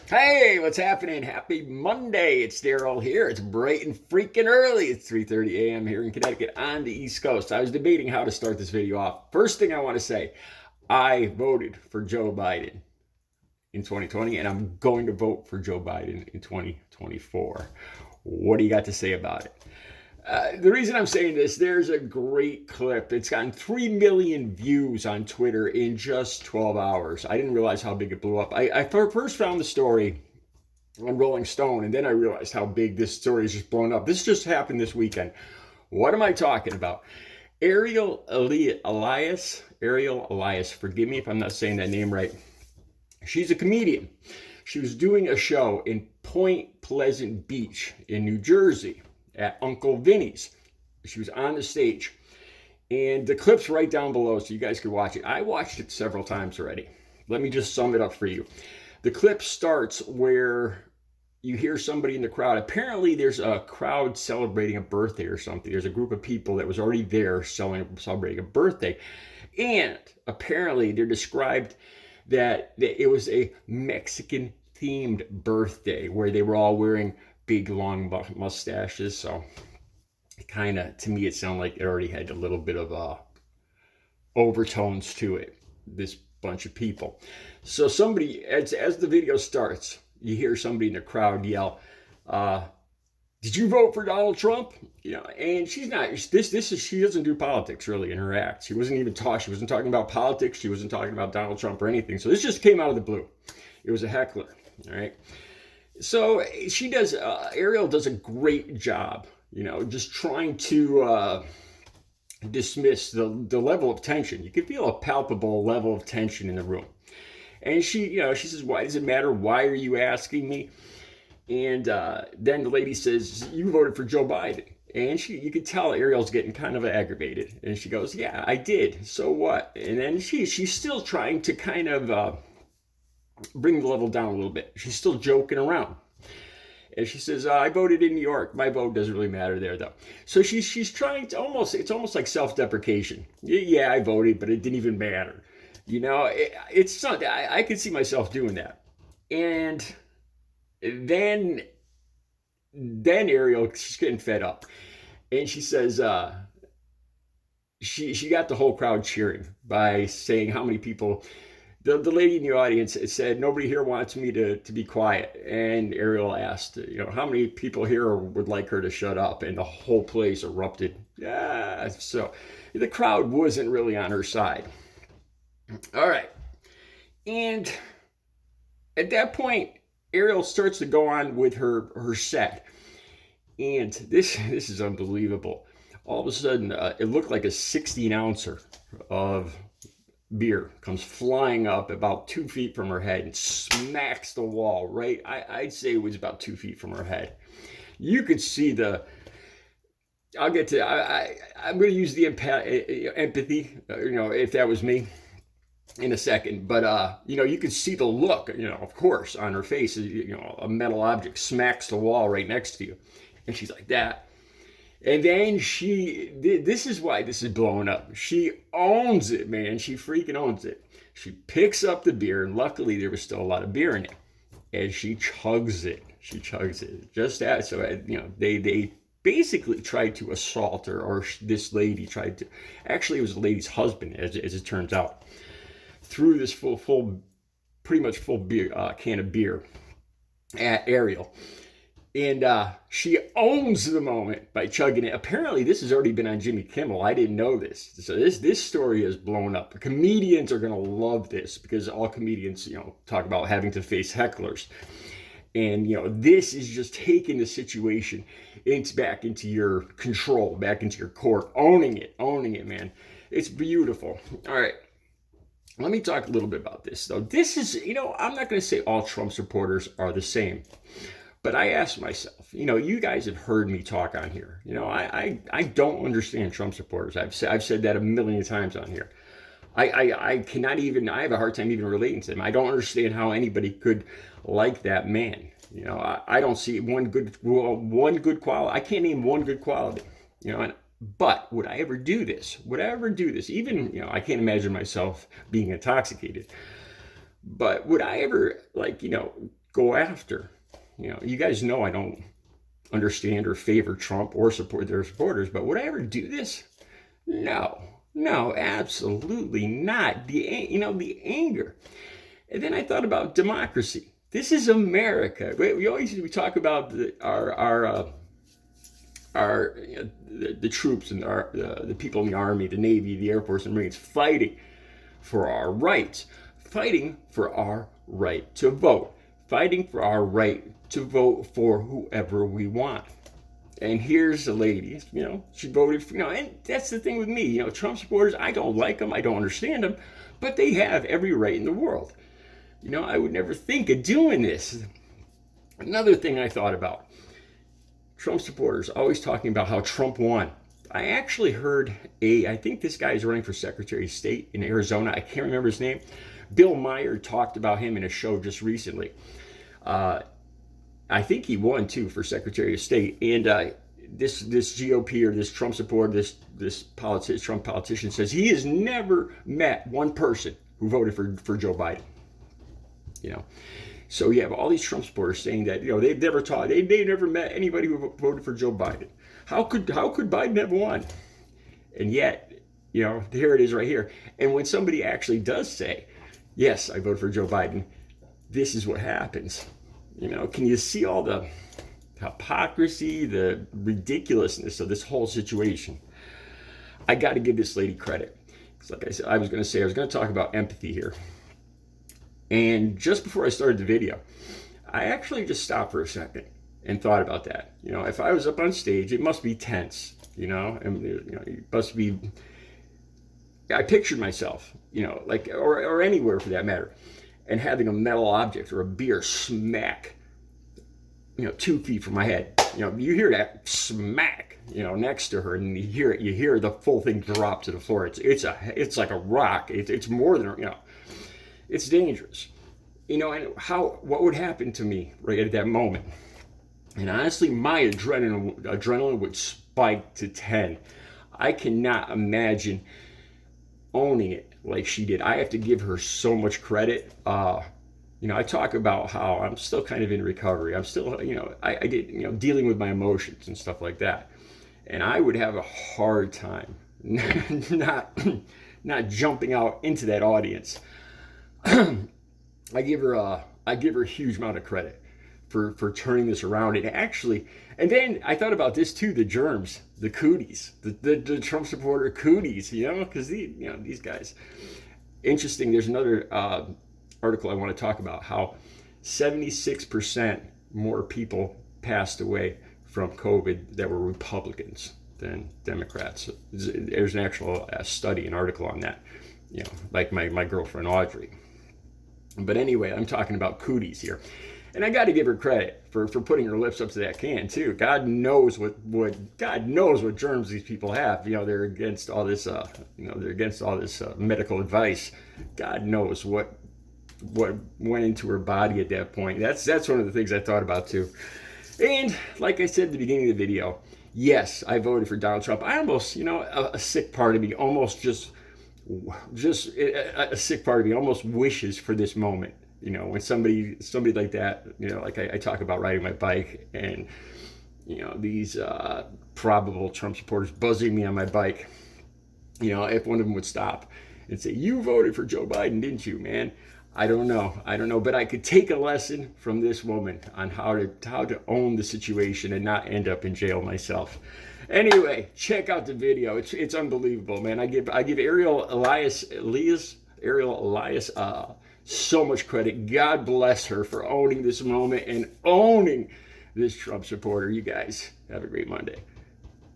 Hey, what's happening? Happy Monday. It's Daryl here. It's bright and freaking early. It's 3:30 a.m. here in Connecticut on the East Coast. I was debating how to start this video off. First thing I want to say, I voted for Joe Biden in 2020, and I'm going to vote for Joe Biden in 2024. What do you got to say about it? The reason I'm saying this, there's a great clip. It's gotten 3 million views on Twitter in just 12 hours. I didn't realize how big it blew up. I first found the story on Rolling Stone, and then I realized how big this story has just blown up. This just happened this weekend. What am I talking about? Ariel Elias, forgive me if I'm not saying that name right. She's a comedian. She was doing a show in Point Pleasant Beach in New Jersey at Uncle Vinny's. She was on the stage, and the clip's right down below so you guys can watch it. I watched it several times already. Let me just sum it up for you. The clip starts where you hear somebody in the crowd. Apparently there's a crowd celebrating a birthday or something. There's a group of people that was already there celebrating a birthday, and apparently they're described that it was a Mexican themed birthday where they were all wearing big long mustaches. So kind of, to me, it sounded like it already had a little bit of overtones to it, this bunch of people. So somebody, as the video starts, you hear somebody in the crowd yell, did you vote for Donald Trump? And she's not, she doesn't do politics really in her act. She wasn't talking about politics. She wasn't talking about Donald Trump or anything. So this just came out of the blue. It was a heckler. All right. So Ariel does a great job, just trying to dismiss the level of tension. You can feel a palpable level of tension in the room. And she says, why does it matter? Why are you asking me? And then the lady says, you voted for Joe Biden. And you could tell Ariel's getting kind of aggravated. And she goes, yeah, I did. So what? And then she's still trying to kind of bring the level down a little bit. She's still joking around. And she says, I voted in New York. My vote doesn't really matter there, though. So she's trying to it's almost like self-deprecation. Yeah, I voted, but it didn't even matter. It's something, I could see myself doing that. And then Ariel, she's getting fed up. And she says, she got the whole crowd cheering by saying how many people. The lady in the audience said, nobody here wants me to be quiet. And Ariel asked, how many people here would like her to shut up? And the whole place erupted. Yeah. So the crowd wasn't really on her side. All right. And at that point, Ariel starts to go on with her set. And this is unbelievable. All of a sudden, it looked like a 16-ouncer of beer comes flying up about 2 feet from her head and smacks the wall, right? I'd say it was about 2 feet from her head. You could see I'm going to use the empathy, if that was me in a second. But, you could see the look, of course, on her face. A metal object smacks the wall right next to you. And she's like that. And then this is why this is blowing up. She owns it, man. She freaking owns it. She picks up the beer, and luckily there was still a lot of beer in it. And she chugs it. Just that. So, they basically tried to assault her, or this lady tried to. Actually, it was the lady's husband, as it turns out. Threw this pretty much full beer, can of beer at Ariel. And she owns the moment by chugging it. Apparently, this has already been on Jimmy Kimmel. I didn't know this. So this story is blown up. Comedians are going to love this because all comedians, talk about having to face hecklers. And, this is just taking the situation back into your control, back into your court. Owning it, man. It's beautiful. All right. Let me talk a little bit about this, though. This is, I'm not going to say all Trump supporters are the same. But I asked myself, you guys have heard me talk on here. I don't understand Trump supporters. I've said that a million times on here. I cannot even, I have a hard time even relating to them. I don't understand how anybody could like that man. I don't see one good quality. I can't name one good quality, but would I ever do this? Even, I can't imagine myself being intoxicated. But would I ever, go after. You guys know I don't understand or favor Trump or support their supporters, but would I ever do this? No, absolutely not. The anger. And then I thought about democracy. This is America. We talk about the troops and the people in the Army, the Navy, the Air Force, and Marines fighting for our rights, fighting for our right to vote, fighting for our right to vote for whoever we want. And here's a lady, she voted for, and that's the thing with me, Trump supporters, I don't like them, I don't understand them, but they have every right in the world. I would never think of doing this. Another thing I thought about, Trump supporters always talking about how Trump won. I actually heard I think this guy is running for Secretary of State in Arizona. I can't remember his name. Bill Meyer talked about him in a show just recently. I think he won too for Secretary of State. And this GOP or this Trump supporter, this Trump politician says he has never met one person who voted for Joe Biden. So you have all these Trump supporters saying that they've never met anybody who voted for Joe Biden. How could Biden have won? And yet, here it is right here. And when somebody actually does say, yes, I voted for Joe Biden, this is what happens. Can you see all the hypocrisy, the ridiculousness of this whole situation? I got to give this lady credit. Because like I said, I was going to talk about empathy here. And just before I started the video, I actually just stopped for a second and thought about that. If I was up on stage, it must be tense, and it must be, I pictured myself, like, or anywhere for that matter, and having a metal object or a beer smack, 2 feet from my head. You hear that smack, next to her, and you hear the full thing drop to the floor. It's like a rock. It's more than, it's dangerous. And what would happen to me right at that moment? And honestly, my adrenaline would spike to 10. I cannot imagine owning it like she did. I have to give her so much credit. I talk about how I'm still kind of in recovery. I'm still, I did, dealing with my emotions and stuff like that. And I would have a hard time not jumping out into that audience. I give her a huge amount of credit for turning this around. And then I thought about this too, the germs, the cooties, the Trump supporter cooties, because these guys. Interesting, there's another article I want to talk about how 76% more people passed away from COVID that were Republicans than Democrats. There's an actual study, an article on that, like my girlfriend Audrey. But anyway, I'm talking about cooties here. And I got to give her credit for putting her lips up to that can too. God knows what germs these people have. They're against all this. They're against all this medical advice. God knows what went into her body at that point. That's one of the things I thought about too. And like I said at the beginning of the video, yes, I voted for Donald Trump. I almost, a sick part of me almost just a sick part of me almost wishes for this moment. When somebody like that, like I talk about riding my bike and, these probable Trump supporters buzzing me on my bike, if one of them would stop and say, you voted for Joe Biden, didn't you, man? I don't know, but I could take a lesson from this woman on how to own the situation and not end up in jail myself. Anyway, check out the video. It's unbelievable, man. I give Ariel Elias so much credit. God bless her for owning this moment and owning this Trump supporter. You guys have a great Monday.